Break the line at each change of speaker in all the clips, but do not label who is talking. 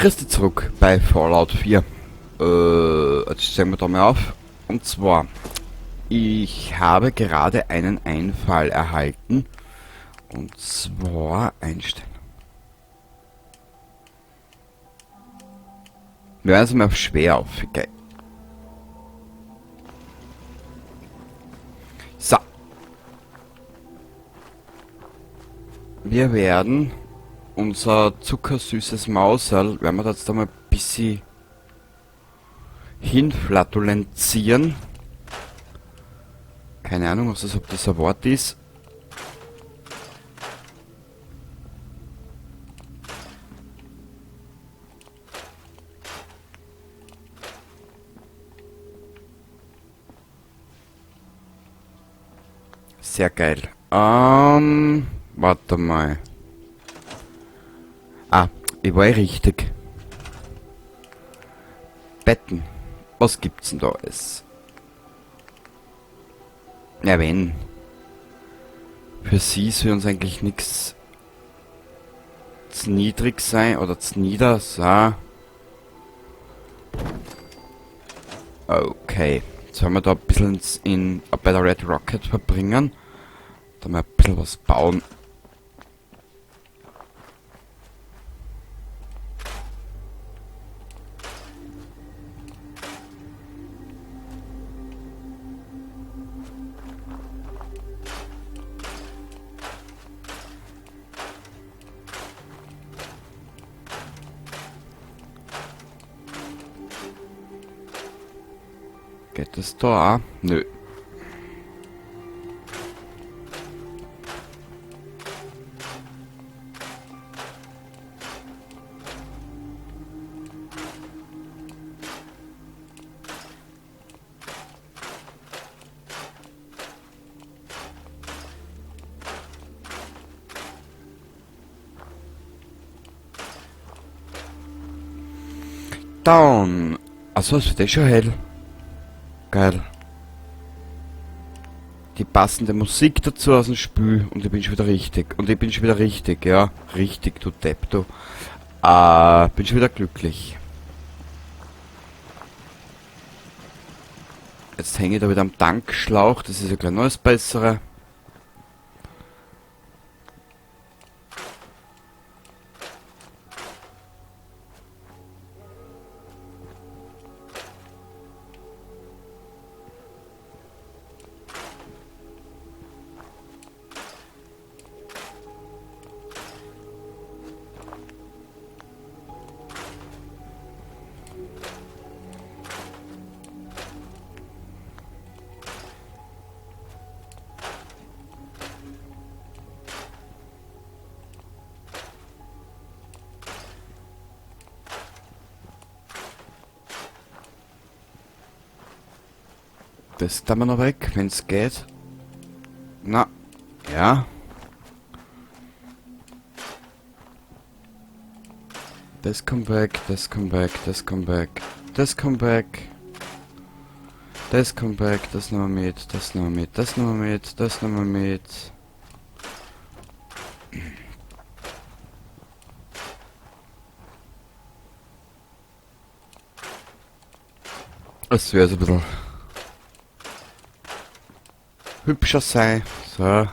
Christi zurück bei Fallout 4. Jetzt stellen wir da mal auf. Und zwar, ich habe gerade einen Einfall erhalten. Und zwar einstellen. Wir werden es mal auf schwer aufgehen. So. Wir werden unser zuckersüßes Mauserl, werden wir das da mal ein bisschen hinflatulenzieren. Keine Ahnung, ob das ein Wort ist. Sehr geil. Warte mal. Ah, ich war richtig. Betten. Was gibt's denn da alles? Ja, wenn. Für sie soll uns eigentlich nichts zu niedrig sein oder zu nieder. So. Okay. Jetzt werden wir da ein bisschen bei der Red Rocket verbringen. Da mal ein bisschen was bauen. Geht das da auch? Nö. Down. Achso, es wird schon hell. Geil. Die passende Musik dazu aus dem Spiel und ich bin schon wieder richtig. Und ich bin schon wieder richtig, ja. Richtig, du Depp, du. Bin schon wieder glücklich. Jetzt hänge ich da wieder am Tankschlauch, das ist ja gleich noch das Bessere. Das da mal noch weg, wenn es geht. Na, ja. Das kommt weg, das kommt weg, das kommt weg, das kommt weg. Das kommt weg, das nehmen wir mit, das nehmen wir mit, das nehmen wir mit, das nehmen wir mit. Es wäre so ein bisschen hübscher sein. So.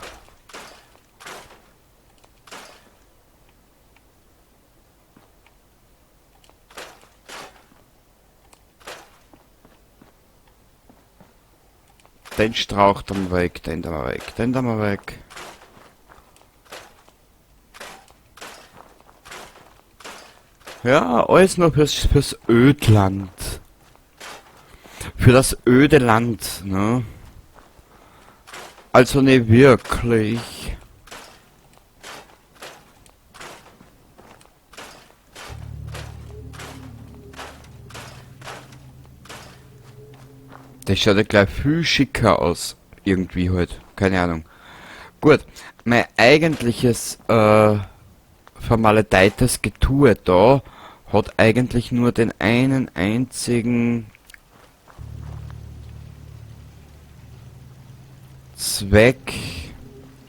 Den Strauch dann weg, den da mal weg, den da mal weg. Ja, alles nur fürs Ödland. Für das öde Land, ne? Also ne, wirklich. Das schaut ja gleich viel schicker aus. Irgendwie halt. Keine Ahnung. Gut. Mein eigentliches, vermaledeites Getue da hat eigentlich nur den einen einzigen Zweck,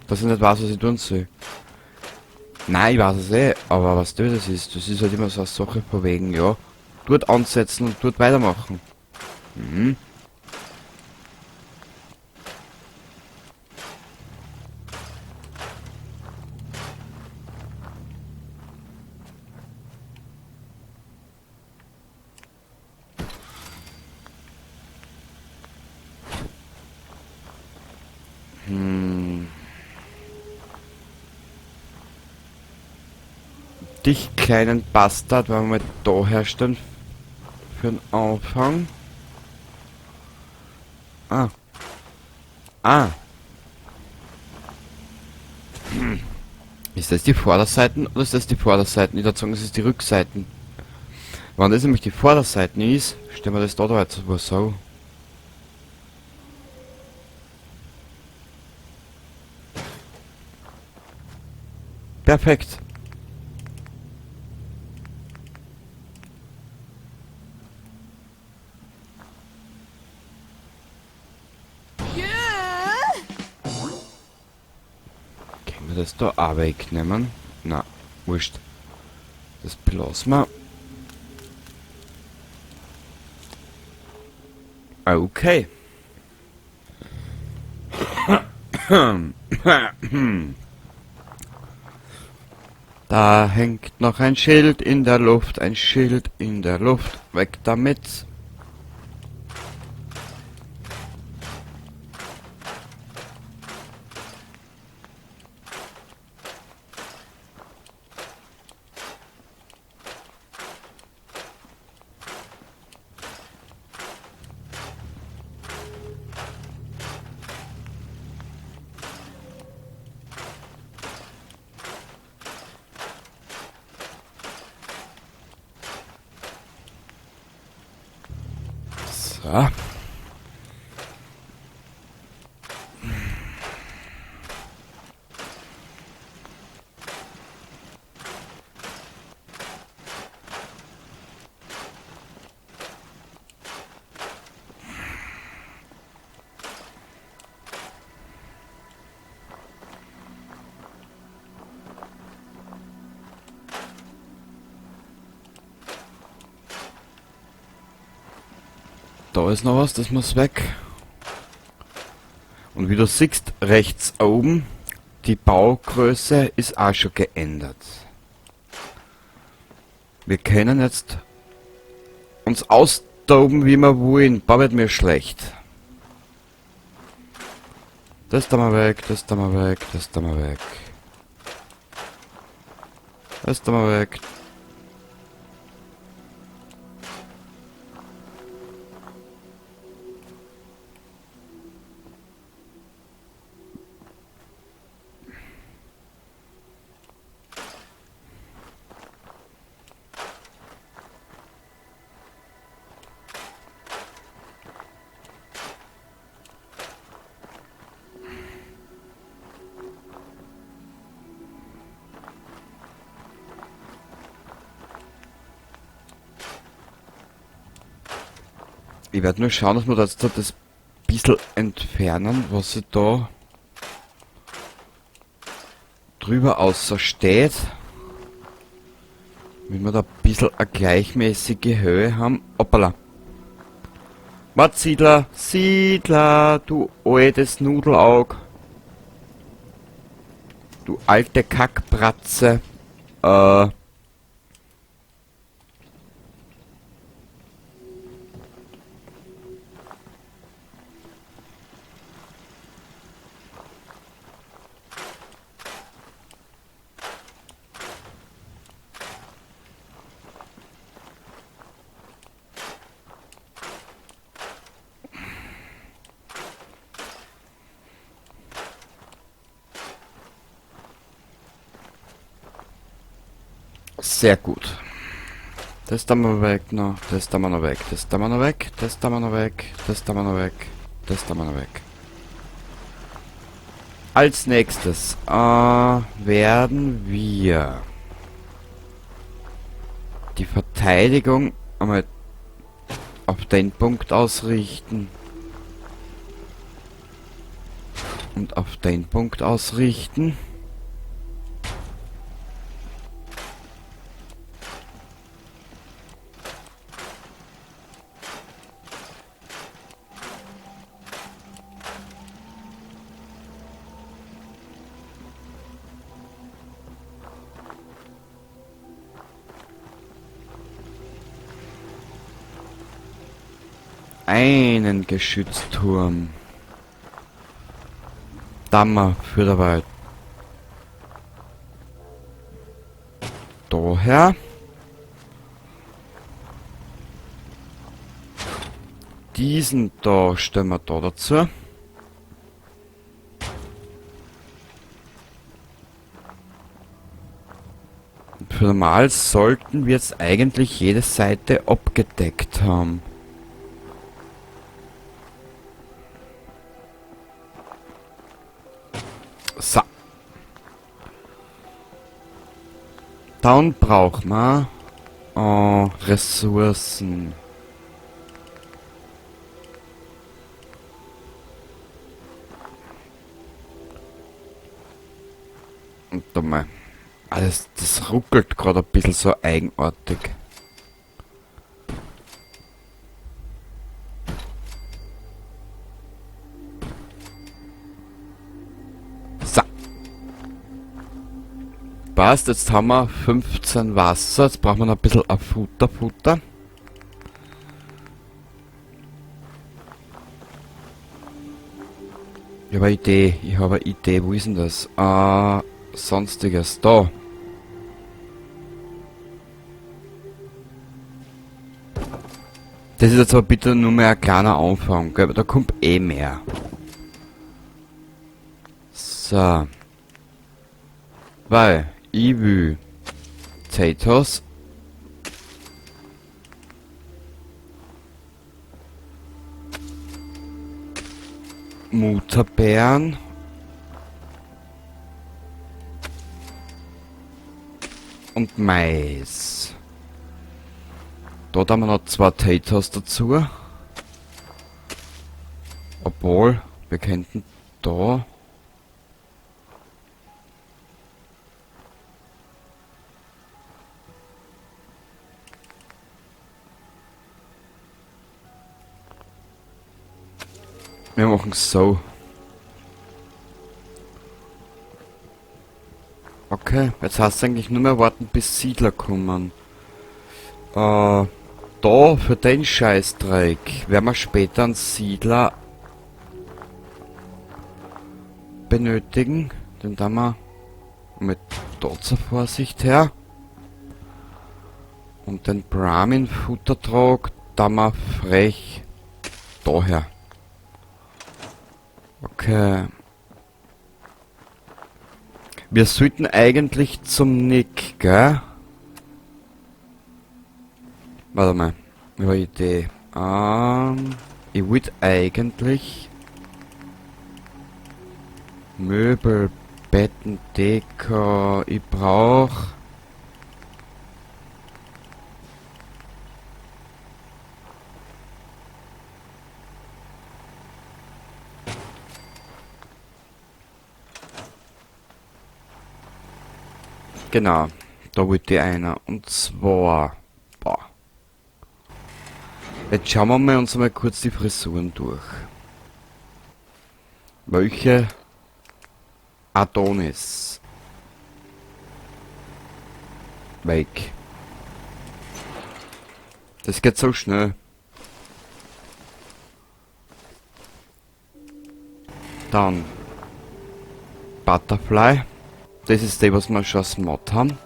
dass ich nicht weiß, was ich tun soll. Nein, ich weiß es eh, aber was das ist, das ist halt immer so eine Sache von wegen, ja, dort ansetzen und dort weitermachen. Mhm. Hm. Dich kleinen Bastard, wenn wir mal da herstellen für den Anfang. Ah. Ah. Ist das die Vorderseiten oder ist das die Vorderseiten? Ich würde sagen, es ist die Rückseiten. Wenn das nämlich die Vorderseiten ist, stellen wir das da jetzt so. Perfekt. Können wir das da auch wegnehmen? Na, wurscht. Das belassen wir. Okay. Da hängt noch ein Schild in der Luft, ein Schild in der Luft. Weg damit. So. Da ist noch was, das muss weg. Und wie du siehst, rechts oben, die Baugröße ist auch schon geändert. Wir können jetzt uns austoben, wie wir wollen. Baut mir schlecht. Das da mal weg, das da mal weg, das da mal weg. Das da mal weg. Ich werde nur schauen, dass wir das bisschen entfernen, was sie da drüber außer steht. Wenn wir da ein bisschen eine gleichmäßige Höhe haben. Hoppala. Was, Siedler? Siedler, du altes Nudelaug. Du alte Kackbratze. Sehr gut. Das da mal weg noch, das da mal noch weg, das da mal noch weg, das da mal noch weg, das da mal noch weg, das da mal noch weg. Als nächstes werden wir die Verteidigung einmal auf den Punkt ausrichten und auf den Punkt ausrichten. einen Geschützturm. Dammer für dabei. Daher. Diesen da stellen wir da dazu. Für normal sollten wir jetzt eigentlich jede Seite abgedeckt haben. So. Dann brauchen wir Ressourcen. Und da mal. Alles, das ruckelt gerade ein bisschen so eigenartig. So. Passt, jetzt haben wir 15 Wasser. Jetzt brauchen wir noch ein bisschen Futter. Ich habe eine Idee. Wo ist denn das? Sonstiges. Da. Das ist jetzt aber bitte nur mehr ein kleiner Anfang, gell? Da kommt eh mehr. So. Weil ich will Potatoes. Mutterbeeren. Und Mais. Da haben wir noch 2 Potatoes dazu. Obwohl, wir könnten da... Wir machen es so. Okay, jetzt heißt es eigentlich nur mehr warten, bis Siedler kommen. Da, für den Scheißdreck, werden wir später einen Siedler benötigen. Den da wir mit da zur Vorsicht her. Und den Brahmin-Futtertrog, da wir frech daher. Okay. Wir sollten eigentlich zum Nick, gell? Warte mal. Ich habe eine Idee. Ich würde eigentlich Möbel, Betten, Deko. Ich brauche genau, da wollte ich einer. Und zwar... Boah. Jetzt schauen wir mal uns mal kurz die Frisuren durch. Welche Adonis? Weg. Das geht so schnell. Dann Butterfly. Das ist der, was wir schon als Mod haben.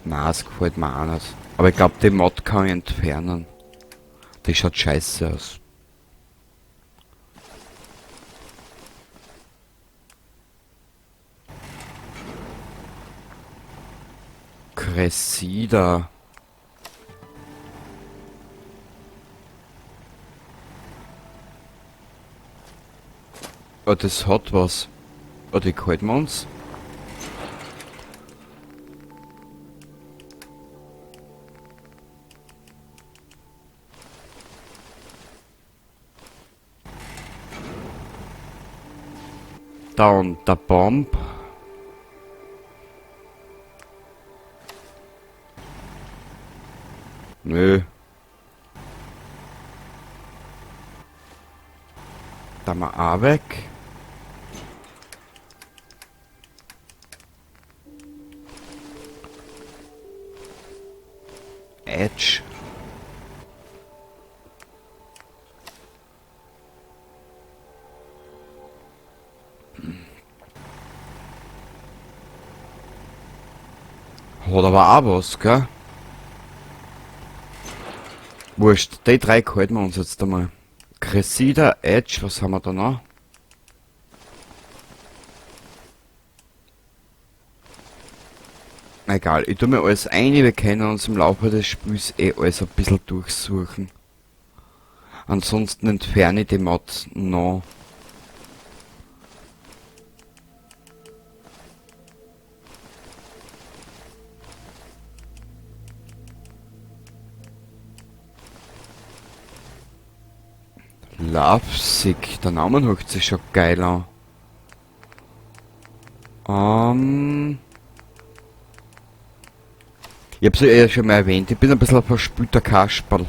Na, das gefällt mir auch nicht. Aber ich glaube, den Mod kann ich entfernen. Die schaut scheiße aus. Cressida. Oh, das hat was. Oh, die halten wir uns. Dann der Bomb. Nö. Da mal auch weg. Edge. Hat aber auch was, gell? Wurscht, die drei halten wir uns jetzt einmal. Cressida, Edge, was haben wir da noch? Egal, ich tu mir alles ein, wir können uns im Laufe des Spiels eh alles ein bisschen durchsuchen. Ansonsten entferne ich die Mods noch. Lovesick, der Name hört sich schon geil an. Ich hab's ja schon mal erwähnt, ich bin ein bisschen ein verspülter Kasperl.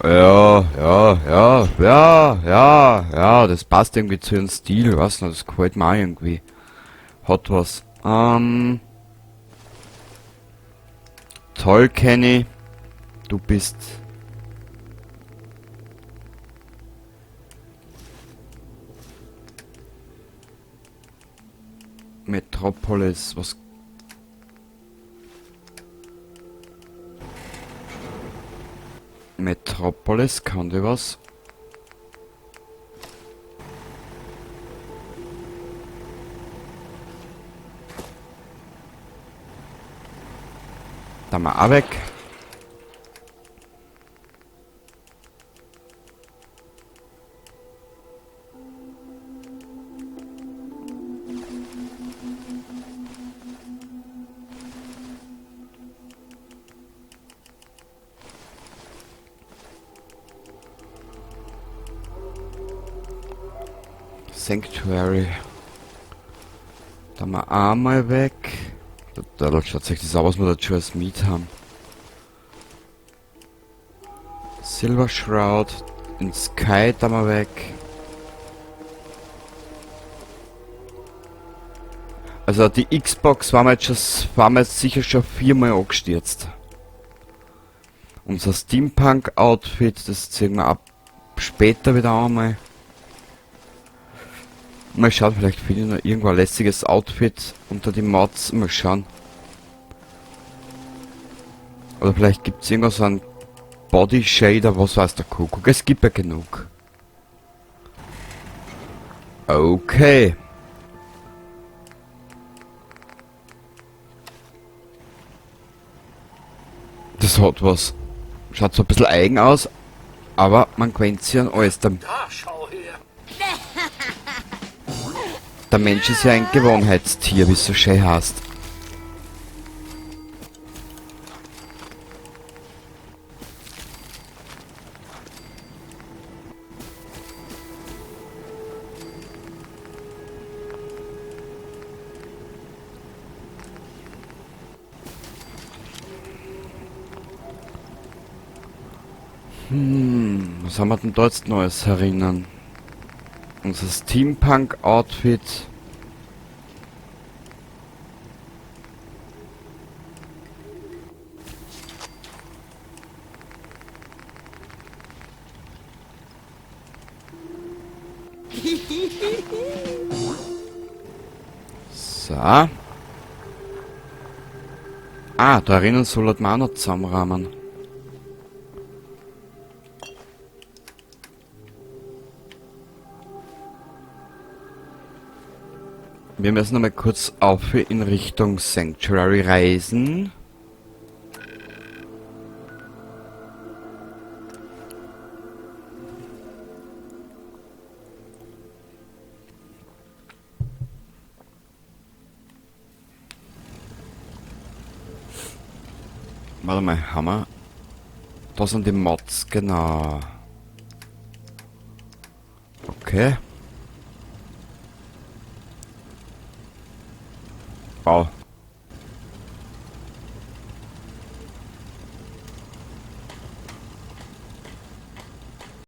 Ja, das passt irgendwie zu ihrem Stil, weißt du, das gefällt mir auch irgendwie. Hat was. Toll, Kenny. Du bist... Metropolis, was... Metropolis, kann die was? Da mal auch weg. Sanctuary. Da mal einmal weg. Da schaut sich das aus, was wir da schon als Miet haben. Silver Shroud. In Sky da mal weg. Also die Xbox waren wir jetzt sicher schon 4-mal angestürzt. Unser Steampunk-Outfit, das ziehen wir ab später wieder einmal. Mal schauen, vielleicht finde ich noch irgendwo ein lässiges Outfit unter die Mods. Mal schauen. Oder vielleicht gibt es irgendwo so einen Body Shader, was weiß der Kuckuck. Es gibt ja genug. Okay. Das hat was. Schaut so ein bisschen eigen aus, aber man gewöhnt sich an alles.
Da, schau her.
Der Mensch ist ja ein Gewohnheitstier, wie es so schön heißt. Was haben wir denn da jetzt Neues erinnern? Unser Steampunk-Outfit. So. Ah, da erinnern soll man auch noch zusammenrahmen. Wir müssen noch mal kurz auf in Richtung Sanctuary reisen. Warte mal, haben wir... Da sind die Mods, genau. Okay. Wow.